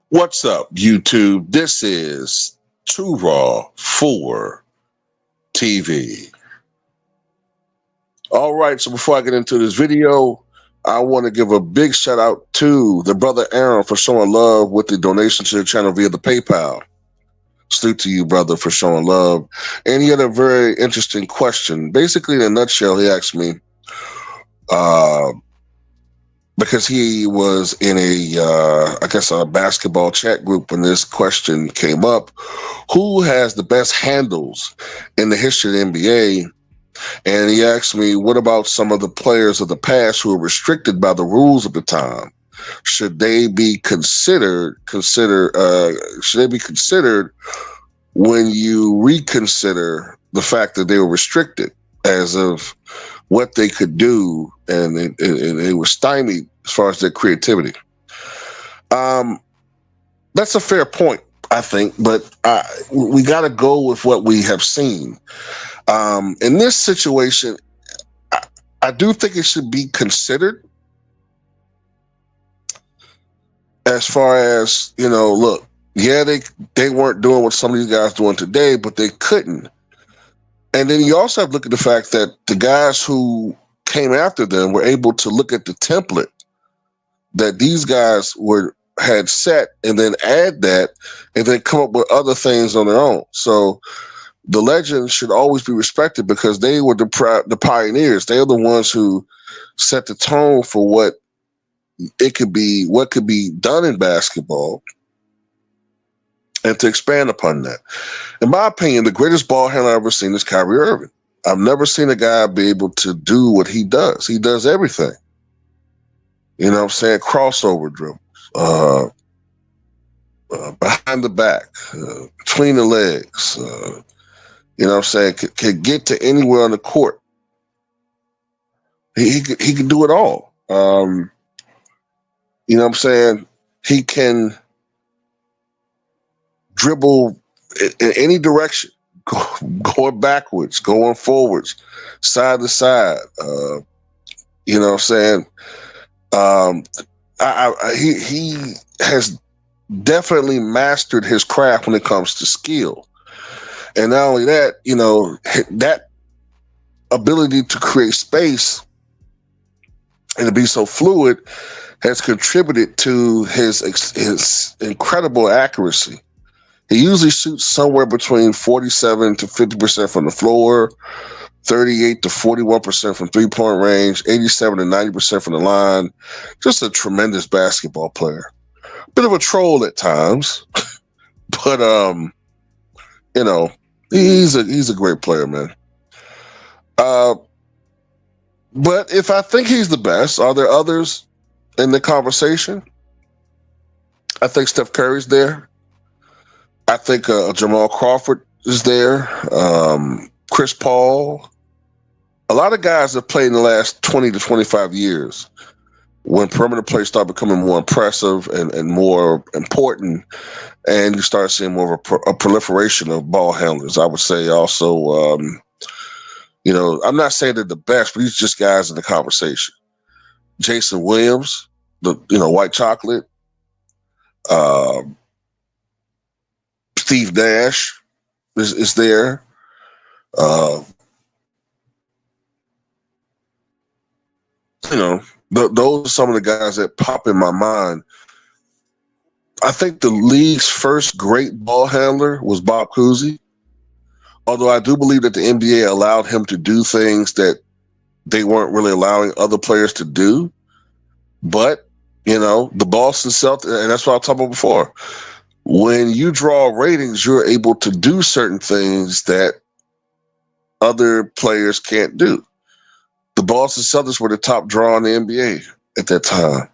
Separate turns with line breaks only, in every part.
What's up, YouTube? This is Too Raw for TV. All right, so before I get into this video, I want to give a big shout out to the brother Aaron for showing love with the donation to the channel via the PayPal. Salute to you, brother, for showing love. And he had a very interesting question. Basically, in a nutshell, he asked me, uh, because he was in a basketball chat group when this question came up, who has the best handles in the history of the NBA? And he asked me, what about some of the players of the past who were restricted by the rules of the time? Should they be considered when you reconsider the fact that they were restricted as of what they could do, and they were stymied as far as their creativity? Um, that's a fair point, I think, but we got to go with what we have seen. In this situation, I do think it should be considered as far as, look, yeah, they weren't doing what some of these guys doing today, but they couldn't. And then you also have to look at the fact that the guys who came after them were able to look at the template that these guys had set and then add that and then come up with other things on their own. So the legends should always be respected because they were the pioneers. They are the ones who set the tone for what could be done in basketball, and to expand upon that. In my opinion, the greatest ball handler I've ever seen is Kyrie Irving. I've never seen a guy be able to do what he does. He does everything. You know what I'm saying? Crossover dribbles, behind the back, between the legs. You know what I'm saying? Could get to anywhere on the court. He can do it all. You know what I'm saying? He can dribble in any direction, going backwards, going forwards, side to side. You know what I'm saying? Um, he has definitely mastered his craft when it comes to skill. And not only that, that ability to create space and to be so fluid has contributed to his incredible accuracy. He usually shoots somewhere between 47 to 50% from the floor, 38 to 41% from three-point range, 87 to 90% from the line. Just a tremendous basketball player. Bit of a troll at times, but you know, he's a great player, man. Uh, but if I think he's the best, are there others in the conversation? I think Steph Curry's there. I think Jamal Crawford is there. Chris Paul. A lot of guys have played in the last 20 to 25 years when perimeter play started becoming more impressive and more important, and you start seeing more of a proliferation of ball handlers. I would say also, I'm not saying they're the best, but these are just guys in the conversation. Jason Williams, the white chocolate. Uh, Steve Nash is there. Uh, those are some of the guys that pop in my mind. I think the league's first great ball handler was Bob Cousy. Although I do believe that the NBA allowed him to do things that they weren't really allowing other players to do. But, the Boston Celtics, and that's what I talked about before. When you draw ratings, you're able to do certain things that other players can't do. The Boston Celtics were the top draw in the NBA at that time.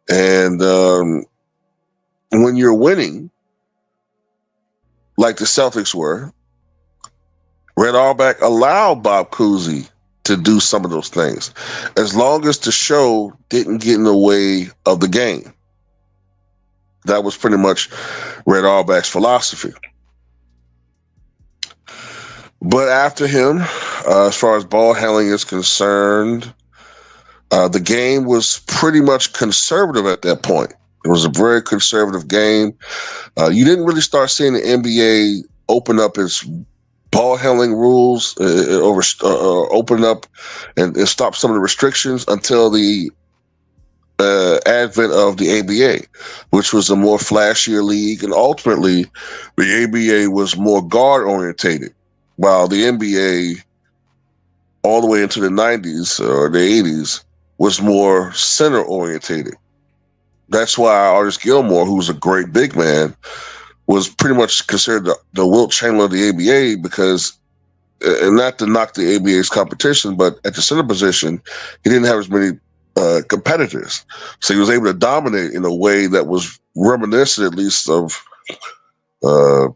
And when you're winning, like the Celtics were, Red Auerbach allowed Bob Cousy to do some of those things, as long as the show didn't get in the way of the game. That was pretty much Red Auerbach's philosophy. But after him, as far as ball handling is concerned, the game was pretty much conservative at that point. It was a very conservative game. You didn't really start seeing the NBA open up its ball handling rules, open up and stop some of the restrictions until the advent of the ABA, which was a more flashier league, and ultimately, the ABA was more guard orientated, while the NBA, all the way into the '90s or the '80s, was more center orientated. That's why Artis Gilmore, who was a great big man, was pretty much considered the Wilt Chamberlain of the ABA because, and not to knock the ABA's competition, but at the center position, he didn't have as many competitors. So he was able to dominate in a way that was reminiscent, at least, of uh,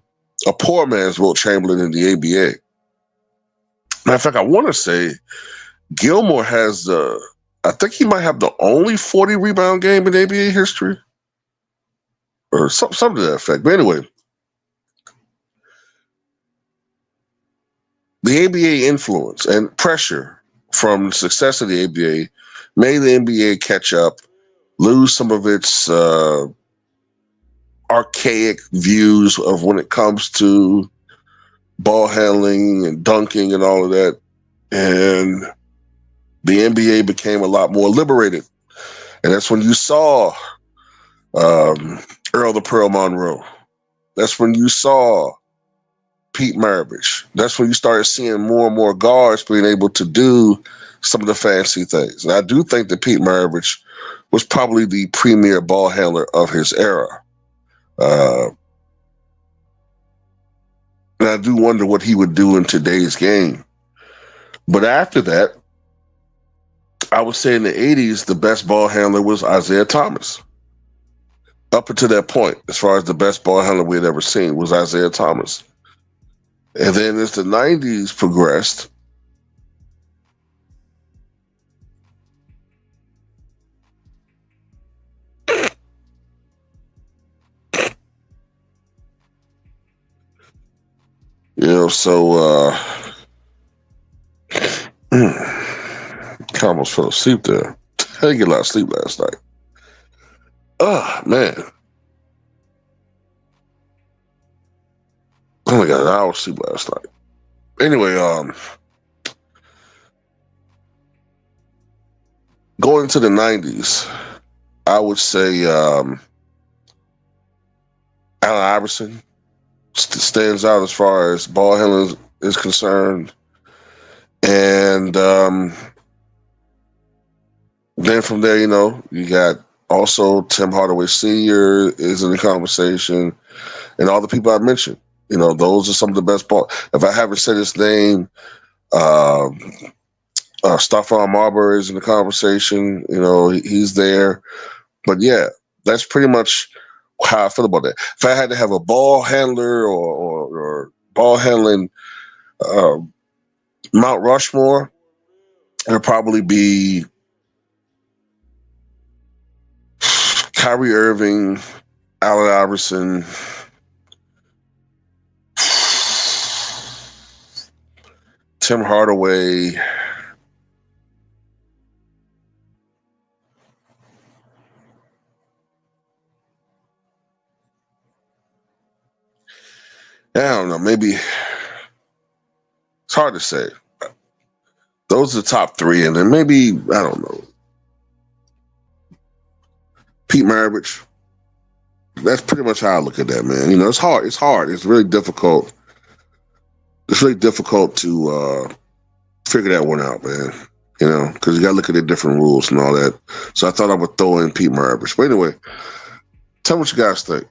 a poor man's Wilt Chamberlain in the ABA. Matter of fact, I want to say Gilmore has I think he might have the only 40 rebound game in ABA history, or something to that effect. But anyway, the ABA influence and pressure from the success of the ABA made the NBA catch up, lose some of its archaic views of when it comes to ball handling and dunking and all of that. And the NBA became a lot more liberated. And that's when you saw um, Earl the Pearl Monroe. That's when you saw Pete Maravich. That's when you started seeing more and more guards being able to do some of the fancy things. And I do think that Pete Maravich was probably the premier ball handler of his era. Uh, and I do wonder what he would do in today's game. But after that, I would say in the '80s, the best ball handler was Isaiah Thomas. Up until that point, as far as the best ball handler we had ever seen was Isaiah Thomas. And then as the '90s progressed, so I almost fell asleep there. I didn't get a lot of sleep last night. Oh man, I only got an hour of sleep last night. Anyway, going into the '90s, I would say Allen Iverson stands out as far as ball handling is concerned, and then from there, you got also Tim Hardaway Sr. is in the conversation, and all the people I mentioned. Those are some of the best ball. If I haven't said his name, um, Stephon Marbury is in the conversation. He's there. But yeah, that's pretty much how I feel about that. If I had to have a ball handler or ball handling uh, Mount Rushmore, it'd probably be Kyrie Irving, Allen Iverson, Tim Hardaway. I don't know. Maybe it's hard to say. Those are the top three, and then maybe I don't know. Pete Maravich. That's pretty much how I look at that, man. It's hard. It's hard. It's really difficult. It's really difficult to figure that one out, man. Because you got to look at the different rules and all that. So I thought I would throw in Pete Maravich. But anyway, tell me what you guys think.